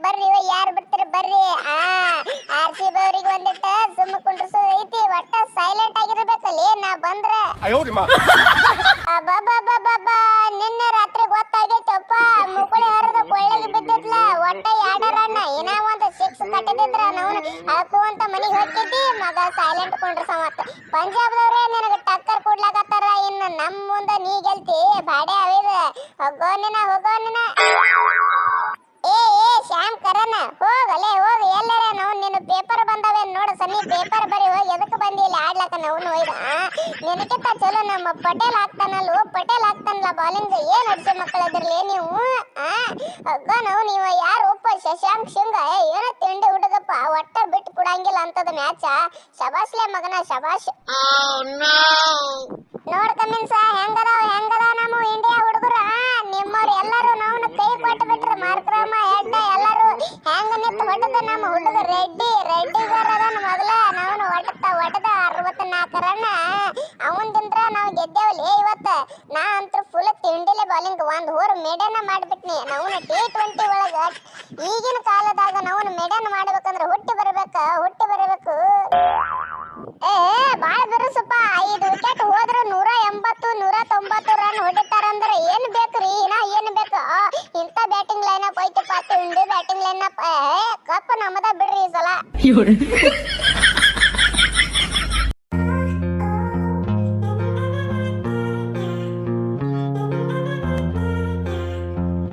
ಬರ್ರಿ ಯಾರು ಬರ್ತೀರಿ ಬರ್ರಿ. RCB ಅವರಿಗೆ ಒಂದಿಟ್ಟ ಸುಮ್ಮ ಕುಂಡ್ರಸೋದು ಐತಿ, ಒಟ್ಟ ಸೈಲೆಂಟ್ ಆಗಿರ್ಬೇಕಲ್ಲಿ ನಾ ಬಂದ್ರೆ. ಅಬ್ಬಬ್ಬಬ್ಬಬ್ಬ ನಿನ್ನೆ ರಾತ್ರಿ ಗೊತ್ತಾಗೈತಪ್ಪ, ಮುಗುಳಿ ಹರಿದ ಕೊಳ್ಳಿಗೆ ಬಿದ್ದಿದ್ಲ, ಒಟ್ಟ 2 ರನ್ ಇನ್ನ ಒಂದು 6 ಕಟ್ಟಿದ್ರ ನಾವು ಹಾಕು ಅಂತ ಮನಿಗೆ ಹೋಗಿದ್ದಿ ಮಗ ಸೈಲೆಂಟ್ ಕುಂಡ್ರಸಮತ್ತ. ಪಂಜಾಬ್ದವ್ರೆ ನಿನಗೆ ಟಕ್ಕರ್ ಕೊಡ್ಲಾಕತ್ತಾರ, ಇನ್ನು ನಮ್ಮ ಮುಂದೆ ನೀ ಗೆಲ್ತಿ ಬಾಡೆ ಅವಿದ. ಹೋಗೋನಿನ ಏ ಶ್ಯಾಮ್ ಕರಣ ಹೋಗಲೇ ಹೋಗಿ, ಎಲ್ಲರ ನಾವು ನಿನ್ನ ಪೇಪರ್ ಬಂದವೆ ನೋಡು ಸನಿ, ಪೇಪರ್ ಬರಿ ಹೋಗಿ. ಎದಕ್ಕೆ ಬಂದಿ ಇಲ್ಲಿ ಆಡ್ಲಕ್ಕ ನಾವು ಒಯ್ದ? ನಿನಕ್ಕಿಂತ ಚಲೋ ನಮ್ಮ ಪಟೇಲ್ ಆಗ್ತಾನಲ್ವ, ಪಟೇಲ್ ಆಗ್ತಾನಲ್ಲ ಬಾಲಿಂಗ್. ಏನ್ ಅಡ್ಸಿ ಮಕ್ಕಳದಿರ್ಲಿ ನೀವು. ಅಗ್ಗ ನಾವು ನೀವು ಯಾರು ಒಪ್ಪ ಶಶಾಂಕ್ ಶೃಂಗ ಏನೋ ತಿಂಡಿ ಹುಡುಗಪ್ಪ, ಒಟ್ಟ ಬಿಟ್ಟು ಕೊಡಂಗಿಲ್ಲ ಅಂತದ ಮ್ಯಾಚ. ಶಬಾಷ್ಲೆ ಮಗನ ಶಬಾಷ್. ನೋಡ್ ಕಮಿನ್ಸ ಹೆಂಗದ ನಮ್ಮ ಇಂಡಿಯಾ ಹುಡುಗರು. ನಿಮ್ಮವ್ರು ಎಲ್ಲರೂ ನಾವು ಕೈ ಕೊಟ್ಟು ಬಿಟ್ರು, ಮಾರ್ಕ್ರಮ ಎಡ್ಡ ಎಲ್ಲರೂ ಹೆಂಗ ನಿಂತು ಹೊಡೆದ ನಮ್ಮ ಹುಡುಗ ರೆಡ್ಡಿಗಾರದ ಮೊದಲ ನಾವು ಒಡದ 64 ರನ್ ಅವಂದಿಂದ್ರ ನಾವು ಗೆದ್ದೇವಲ್ಲಿ ಇವತ್ತ. ನಾ ಅಂತೂ ಫುಲ್ ತಿಂಡಿಲೆ ಬಾಲಿಂಗ್, ಒಂದ್ ಊರ್ ಮೇಡನ್ ಮಾಡ್ಬಿಟ್ನಿ. ನಾವು T20 ಒಳಗ ಈಗಿನ ಕಾಲದಾಗ ನಾವು ಮೇಡನ್ ಮಾಡ್ಬೇಕಂದ್ರೆ ಹುಟ್ಟಿ ಬರಬೇಕು. ಬಾಳ ಬಿರುಸಪ್ಪ. 5 ವಿಕೆಟ್ ಹೋದ್ರ 180 190 ರನ್ ಹೊಡಿತಾರಂದ್ರೆ ಏನ್ ಬೇಕ್ರಿ, ಏನ್ ಬೇಕು? ಇಂತ ಬ್ಯಾಟಿಂಗ್ ಲೈನ್ ಅಪ್ ಐತಪ್ಪ, ಇಂಡಿ ಬ್ಯಾಟಿಂಗ್ ಲೈನ್ ಅಪ್. ಕಪ್ ನಮ್ಮದ ಬಿಡ್ರಿ ಈ ಸಲ.